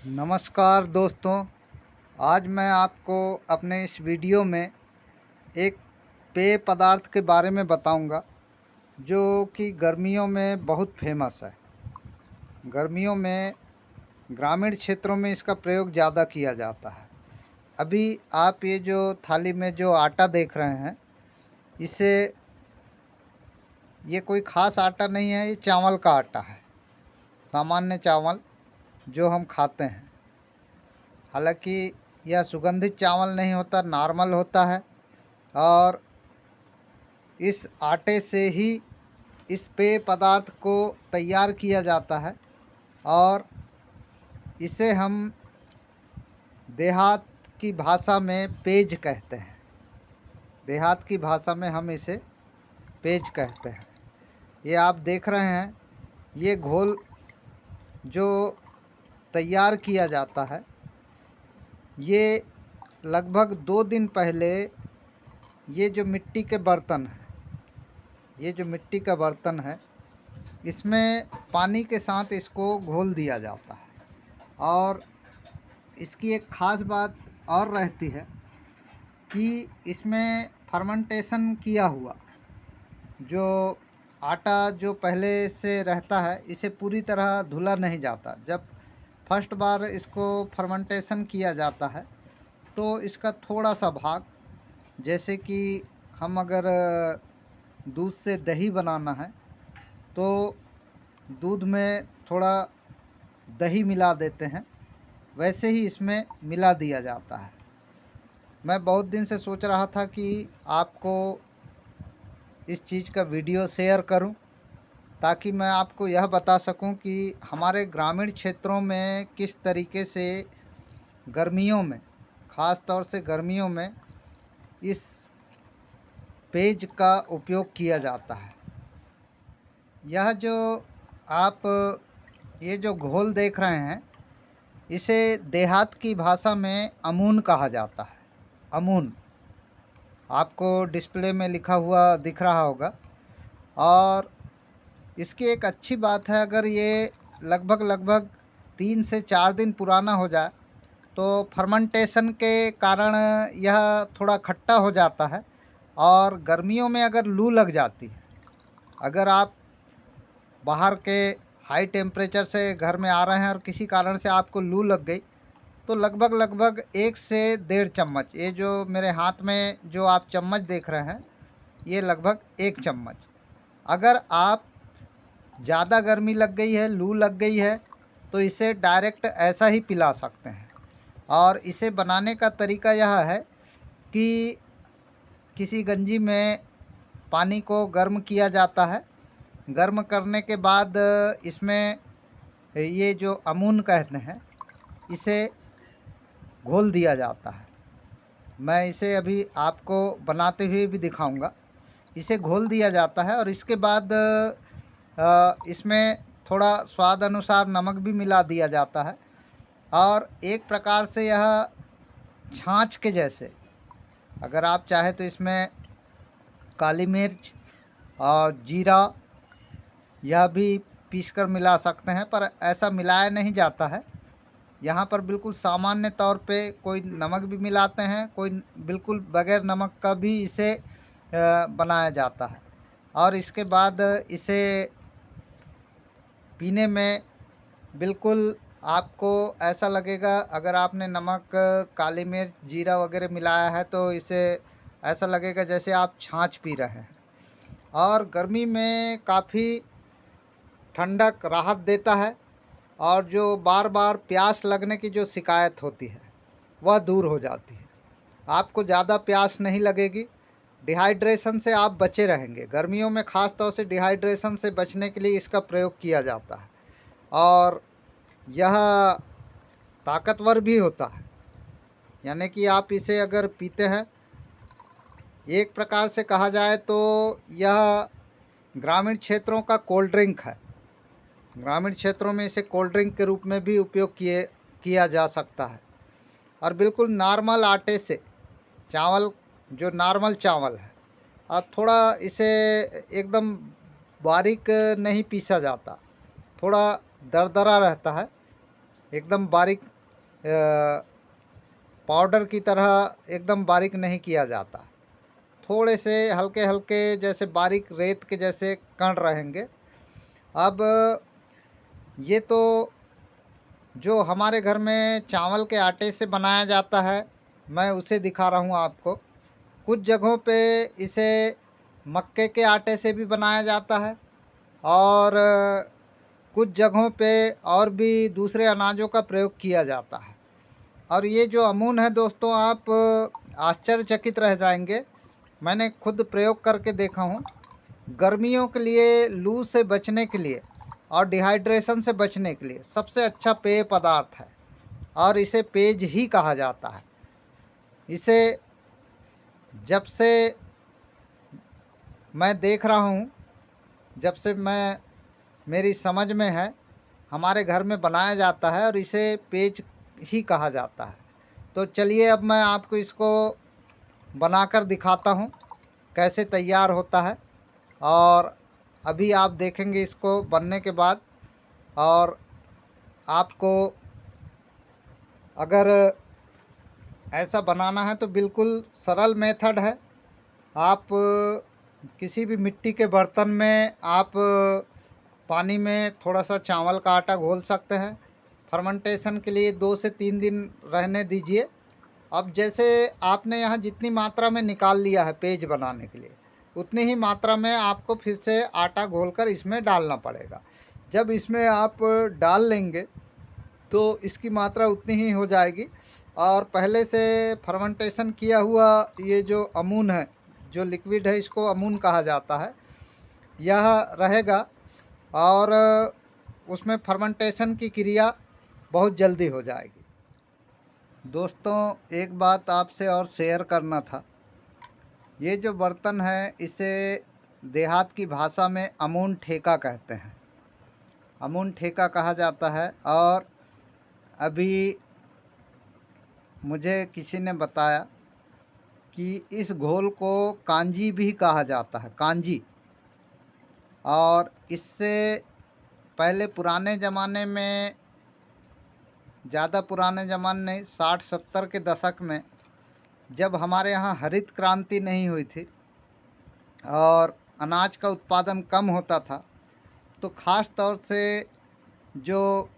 नमस्कार दोस्तों। आज मैं आपको अपने इस वीडियो में एक पेय पदार्थ के बारे में बताऊंगा जो कि गर्मियों में बहुत फेमस है। गर्मियों में ग्रामीण क्षेत्रों में इसका प्रयोग ज़्यादा किया जाता है। अभी आप ये जो थाली में जो आटा देख रहे हैं, इसे ये कोई ख़ास आटा नहीं है, ये चावल का आटा है, सामान्य चावल जो हम खाते हैं। हालांकि यह सुगंधित चावल नहीं होता, नॉर्मल होता है। और इस आटे से ही इस पेय पदार्थ को तैयार किया जाता है और इसे हम देहात की भाषा में पेज कहते हैं। देहात की भाषा में हम इसे पेज कहते हैं। ये आप देख रहे हैं, ये घोल जो तैयार किया जाता है, ये लगभग 2 दिन पहले ये जो मिट्टी के बर्तन हैं, ये जो मिट्टी का बर्तन है, इसमें पानी के साथ इसको घोल दिया जाता है। और इसकी एक ख़ास बात और रहती है कि इसमें फर्मेंटेशन किया हुआ जो आटा जो पहले से रहता है, इसे पूरी तरह धुला नहीं जाता। जब फर्स्ट बार इसको फर्मेंटेशन किया जाता है तो इसका थोड़ा सा भाग, जैसे कि हम अगर दूध से दही बनाना है तो दूध में थोड़ा दही मिला देते हैं, वैसे ही इसमें मिला दिया जाता है। मैं बहुत दिन से सोच रहा था कि आपको इस चीज़ का वीडियो शेयर करूं, ताकि मैं आपको यह बता सकूं कि हमारे ग्रामीण क्षेत्रों में किस तरीके से गर्मियों में, ख़ास तौर से गर्मियों में, इस पेज का उपयोग किया जाता है। यह जो आप ये जो घोल देख रहे हैं, इसे देहात की भाषा में अमून कहा जाता है। अमून आपको डिस्प्ले में लिखा हुआ दिख रहा होगा। और इसकी एक अच्छी बात है, अगर ये लगभग 3 से 4 दिन पुराना हो जाए तो फर्मेंटेशन के कारण यह थोड़ा खट्टा हो जाता है। और गर्मियों में अगर लू लग जाती है, अगर आप बाहर के हाई टेम्परेचर से घर में आ रहे हैं और किसी कारण से आपको लू लग गई, तो लगभग 1 से 1.5 चम्मच, ये जो मेरे हाथ में जो आप चम्मच देख रहे हैं, ये लगभग 1 चम्मच, अगर आप ज़्यादा गर्मी लग गई है, लू लग गई है, तो इसे डायरेक्ट ऐसा ही पिला सकते हैं। और इसे बनाने का तरीका यह है कि किसी गंजी में पानी को गर्म किया जाता है। गर्म करने के बाद इसमें ये जो अमून कहते हैं, इसे घोल दिया जाता है। मैं इसे अभी आपको बनाते हुए भी दिखाऊंगा। इसे घोल दिया जाता है और इसके बाद इसमें थोड़ा स्वाद अनुसार नमक भी मिला दिया जाता है। और एक प्रकार से यह छाछ के जैसे, अगर आप चाहे तो इसमें काली मिर्च और जीरा यह भी पीसकर मिला सकते हैं, पर ऐसा मिलाया नहीं जाता है। यहाँ पर बिल्कुल सामान्य तौर पे कोई नमक भी मिलाते हैं, कोई बिल्कुल बगैर नमक का भी इसे बनाया जाता है। और इसके बाद इसे पीने में बिल्कुल आपको ऐसा लगेगा, अगर आपने नमक, काली मिर्च, जीरा वगैरह मिलाया है तो इसे ऐसा लगेगा जैसे आप छाछ पी रहे हैं। और गर्मी में काफ़ी ठंडक, राहत देता है। और जो बार बार प्यास लगने की जो शिकायत होती है, वह दूर हो जाती है। आपको ज़्यादा प्यास नहीं लगेगी, डिहाइड्रेशन से आप बचे रहेंगे। गर्मियों में ख़ास तौर से डिहाइड्रेशन से बचने के लिए इसका प्रयोग किया जाता है। और यह ताकतवर भी होता है, यानी कि आप इसे अगर पीते हैं, एक प्रकार से कहा जाए तो यह ग्रामीण क्षेत्रों का कोल्ड ड्रिंक है। ग्रामीण क्षेत्रों में इसे कोल्ड ड्रिंक के रूप में भी उपयोग किया जा सकता है। और बिल्कुल नॉर्मल आटे से, चावल जो नॉर्मल चावल है, और थोड़ा इसे एकदम बारीक नहीं पीसा जाता, थोड़ा दरदरा रहता है, एकदम बारीक पाउडर की तरह एकदम बारीक नहीं किया जाता। थोड़े से हल्के हल्के जैसे बारीक रेत के जैसे कण रहेंगे। अब ये तो जो हमारे घर में चावल के आटे से बनाया जाता है, मैं उसे दिखा रहा हूँ आपको। कुछ जगहों पे इसे मक्के के आटे से भी बनाया जाता है और कुछ जगहों पे और भी दूसरे अनाजों का प्रयोग किया जाता है। और ये जो अमून है दोस्तों, आप आश्चर्यचकित रह जाएंगे। मैंने खुद प्रयोग करके देखा हूँ। गर्मियों के लिए, लू से बचने के लिए और डिहाइड्रेशन से बचने के लिए सबसे अच्छा पेय पदार्थ है और इसे पेज ही कहा जाता है। इसे जब से मैं देख रहा हूँ, जब से मेरी समझ में है, हमारे घर में बनाया जाता है और इसे पेज ही कहा जाता है। तो चलिए अब मैं आपको इसको बनाकर दिखाता हूँ कैसे तैयार होता है। और अभी आप देखेंगे इसको बनने के बाद। और आपको अगर ऐसा बनाना है तो बिल्कुल सरल मेथड है। आप किसी भी मिट्टी के बर्तन में आप पानी में थोड़ा सा चावल का आटा घोल सकते हैं। फर्मेंटेशन के लिए 2 से 3 दिन रहने दीजिए। अब जैसे आपने यहाँ जितनी मात्रा में निकाल लिया है पेज बनाने के लिए, उतनी ही मात्रा में आपको फिर से आटा घोलकर इसमें डालना पड़ेगा। जब इसमें आप डाल लेंगे तो इसकी मात्रा उतनी ही हो जाएगी। और पहले से फर्मेंटेशन किया हुआ ये जो अमून है, जो लिक्विड है, इसको अमून कहा जाता है, यह रहेगा और उसमें फर्मेंटेशन की क्रिया बहुत जल्दी हो जाएगी। दोस्तों, एक बात आपसे और शेयर करना था। ये जो बर्तन है इसे देहात की भाषा में अमून ठेका कहते हैं। अमून ठेका कहा जाता है। और अभी मुझे किसी ने बताया कि इस घोल को कांजी भी कहा जाता है, कांजी। और इससे पहले पुराने ज़माने में, ज़्यादा पुराने ज़माने नहीं, 60-70 के दशक में, जब हमारे यहाँ हरित क्रांति नहीं हुई थी और अनाज का उत्पादन कम होता था, तो ख़ास तौर से जो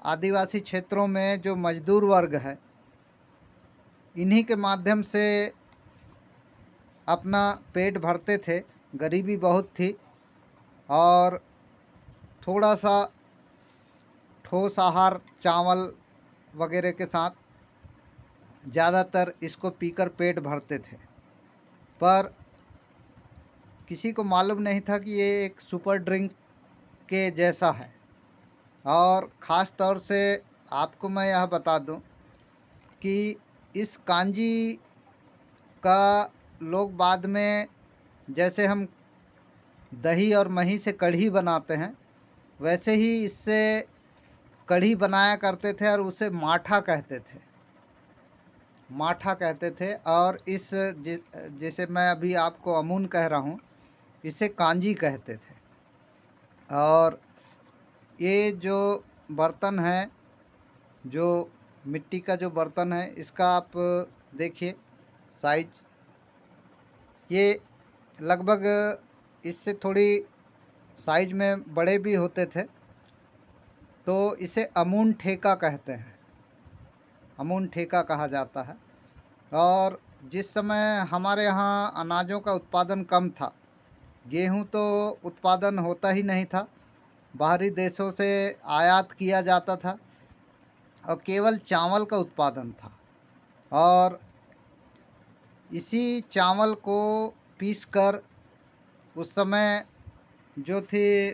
आदिवासी क्षेत्रों में जो मजदूर वर्ग है, इन्हीं के माध्यम से अपना पेट भरते थे। गरीबी बहुत थी और थोड़ा सा ठोस आहार चावल वगैरह के साथ ज़्यादातर इसको पीकर पेट भरते थे। पर किसी को मालूम नहीं था कि ये एक सुपर ड्रिंक के जैसा है। और ख़ास तौर से आपको मैं यह बता दूं कि इस कांजी का लोग बाद में, जैसे हम दही और मही से कढ़ी बनाते हैं, वैसे ही इससे कढ़ी बनाया करते थे और उसे माठा कहते थे, माठा कहते थे। और इस जैसे मैं अभी आपको अमून कह रहा हूँ, इसे कांजी कहते थे। और ये जो बर्तन है, जो मिट्टी का जो बर्तन है, इसका आप देखिए साइज, ये लगभग इससे थोड़ी साइज में बड़े भी होते थे। तो इसे अमून ठेका कहते हैं, अमून ठेका कहा जाता है। और जिस समय हमारे यहाँ अनाजों का उत्पादन कम था, गेहूँ तो उत्पादन होता ही नहीं था, बाहरी देशों से आयात किया जाता था और केवल चावल का उत्पादन था। और इसी चावल को पीसकर, उस समय जो थी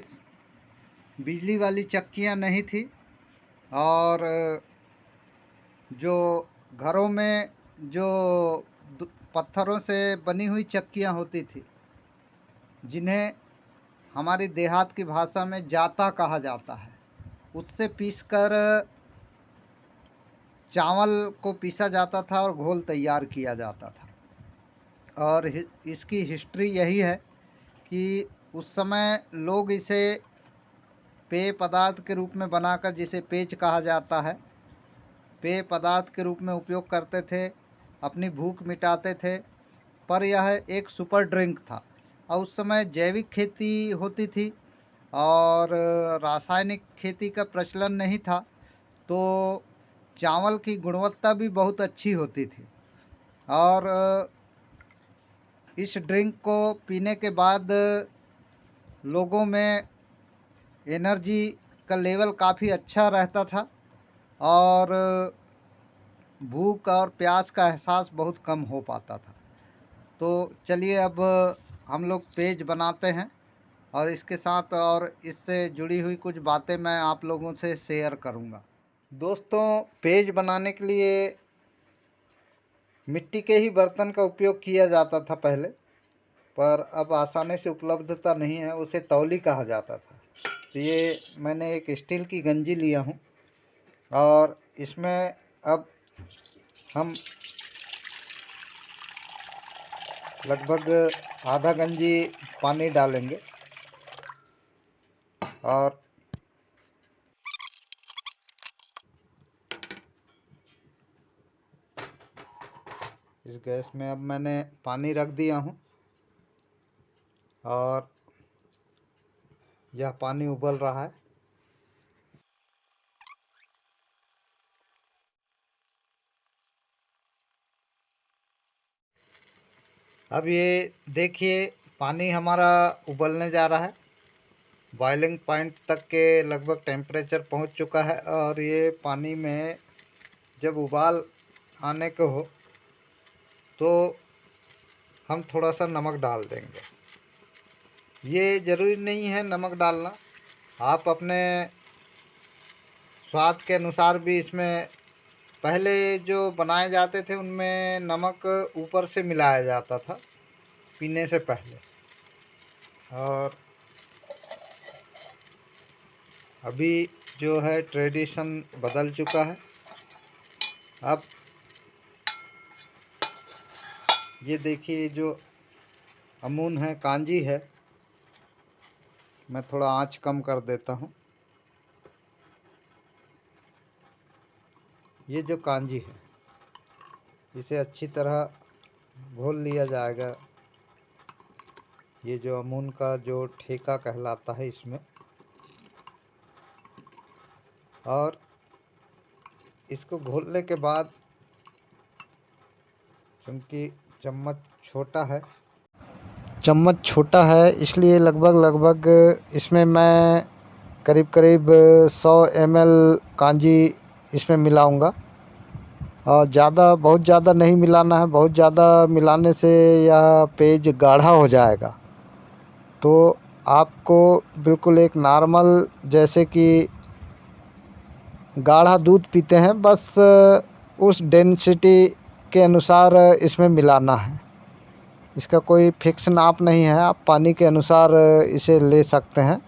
बिजली वाली चक्कियाँ नहीं थी और जो घरों में जो पत्थरों से बनी हुई चक्कियाँ होती थी, जिन्हें हमारी देहात की भाषा में जाता कहा जाता है, उससे पीसकर चावल को पीसा जाता था और घोल तैयार किया जाता था। और इसकी हिस्ट्री यही है कि उस समय लोग इसे पेय पदार्थ के रूप में बनाकर, जिसे पेज कहा जाता है, पेय पदार्थ के रूप में उपयोग करते थे, अपनी भूख मिटाते थे। पर यह एक सुपर ड्रिंक था और उस समय जैविक खेती होती थी और रासायनिक खेती का प्रचलन नहीं था, तो चावल की गुणवत्ता भी बहुत अच्छी होती थी। और इस ड्रिंक को पीने के बाद लोगों में एनर्जी का लेवल काफ़ी अच्छा रहता था और भूख और प्यास का एहसास बहुत कम हो पाता था। तो चलिए अब हम लोग पेज बनाते हैं और इसके साथ और इससे जुड़ी हुई कुछ बातें मैं आप लोगों से शेयर करूंगा। दोस्तों, पेज बनाने के लिए मिट्टी के ही बर्तन का उपयोग किया जाता था पहले, पर अब आसानी से उपलब्धता नहीं है, उसे तौली कहा जाता था। तो ये मैंने एक स्टील की गंजी लिया हूँ और इसमें अब हम लगभग आधा गंजी पानी डालेंगे और इस गैस में अब मैंने पानी रख दिया हूँ और यह पानी उबल रहा है। अब ये देखिए पानी हमारा उबलने जा रहा है, बॉइलिंग पॉइंट तक के लगभग टेम्परेचर पहुंच चुका है। और ये पानी में जब उबाल आने को हो तो हम थोड़ा सा नमक डाल देंगे। ये ज़रूरी नहीं है नमक डालना, आप अपने स्वाद के अनुसार भी इसमें, पहले जो बनाए जाते थे उनमें नमक ऊपर से मिलाया जाता था पीने से पहले, और अभी जो है ट्रेडिशन बदल चुका है। अब ये देखिए जो अमून है, कांजी है, मैं थोड़ा आंच कम कर देता हूँ। ये जो कांजी है इसे अच्छी तरह घोल लिया जाएगा। ये जो अमून का जो ठेका कहलाता है इसमें, और इसको घोलने के बाद क्योंकि चम्मच छोटा है इसलिए लगभग इसमें मैं करीब 100 ml कांजी इसमें मिलाऊंगा। और बहुत ज़्यादा नहीं मिलाना है, बहुत ज़्यादा मिलाने से यह पेज गाढ़ा हो जाएगा। तो आपको बिल्कुल एक नॉर्मल, जैसे कि गाढ़ा दूध पीते हैं, बस उस डेंसिटी के अनुसार इसमें मिलाना है। इसका कोई फिक्स नाप नहीं है, आप पानी के अनुसार इसे ले सकते हैं।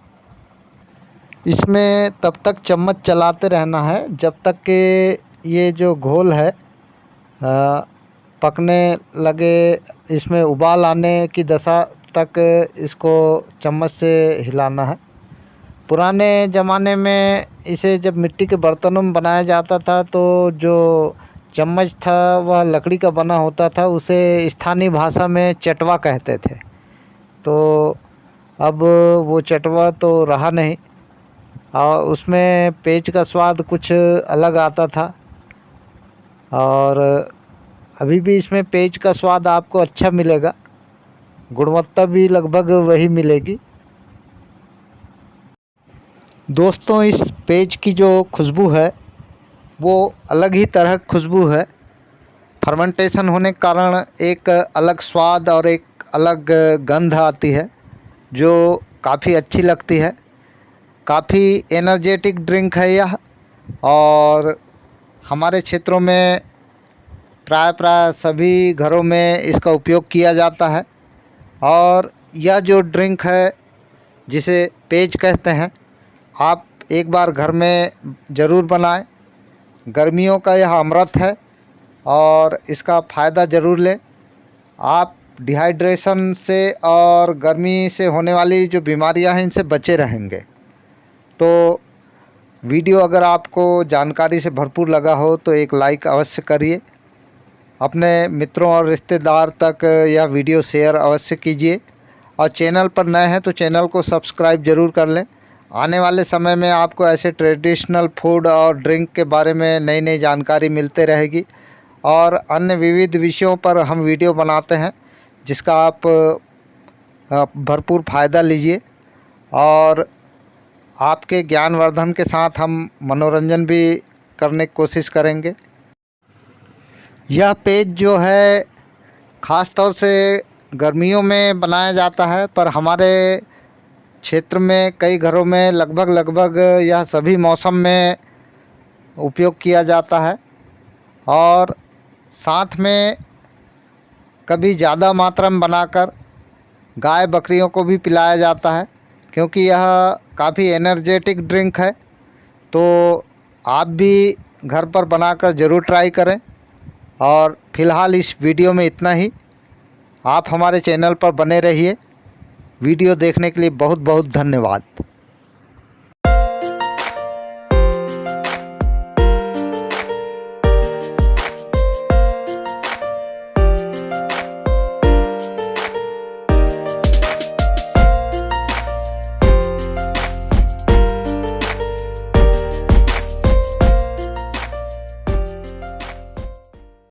इसमें तब तक चम्मच चलाते रहना है जब तक कि ये जो घोल है पकने लगे, इसमें उबाल आने की दशा तक इसको चम्मच से हिलाना है। पुराने ज़माने में इसे जब मिट्टी के बर्तनों में बनाया जाता था तो जो चम्मच था वह लकड़ी का बना होता था, उसे स्थानीय भाषा में चटवा कहते थे। तो अब वो चटवा तो रहा नहीं और उसमें पेज का स्वाद कुछ अलग आता था, और अभी भी इसमें पेज का स्वाद आपको अच्छा मिलेगा, गुणवत्ता भी लगभग वही मिलेगी। दोस्तों, इस पेज की जो खुशबू है वो अलग ही तरह की खुशबू है। फर्मेंटेशन होने के कारण एक अलग स्वाद और एक अलग गंध आती है जो काफ़ी अच्छी लगती है। काफ़ी एनर्जेटिक ड्रिंक है यह, और हमारे क्षेत्रों में प्राय सभी घरों में इसका उपयोग किया जाता है। और यह जो ड्रिंक है जिसे पेज कहते हैं, आप एक बार घर में ज़रूर बनाएं। गर्मियों का यह अमृत है और इसका फ़ायदा ज़रूर लें। आप डिहाइड्रेशन से और गर्मी से होने वाली जो बीमारियां हैं इनसे बचे रहेंगे। तो वीडियो अगर आपको जानकारी से भरपूर लगा हो तो एक लाइक अवश्य करिए। अपने मित्रों और रिश्तेदार तक यह वीडियो शेयर अवश्य कीजिए और चैनल पर नए हैं तो चैनल को सब्सक्राइब ज़रूर कर लें। आने वाले समय में आपको ऐसे ट्रेडिशनल फूड और ड्रिंक के बारे में नई नई जानकारी मिलते रहेगी और अन्य विविध विषयों पर हम वीडियो बनाते हैं जिसका आप भरपूर फ़ायदा लीजिए और आपके ज्ञानवर्धन के साथ हम मनोरंजन भी करने की कोशिश करेंगे। यह पेज जो है ख़ास तौर से गर्मियों में बनाया जाता है, पर हमारे क्षेत्र में कई घरों में लगभग यह सभी मौसम में उपयोग किया जाता है और साथ में कभी ज़्यादा मात्रा में बनाकर गाय बकरियों को भी पिलाया जाता है, क्योंकि यह काफ़ी एनर्जेटिक ड्रिंक है। तो आप भी घर पर बनाकर ज़रूर ट्राई करें। और फ़िलहाल इस वीडियो में इतना ही। आप हमारे चैनल पर बने रहिए। वीडियो देखने के लिए बहुत बहुत धन्यवाद।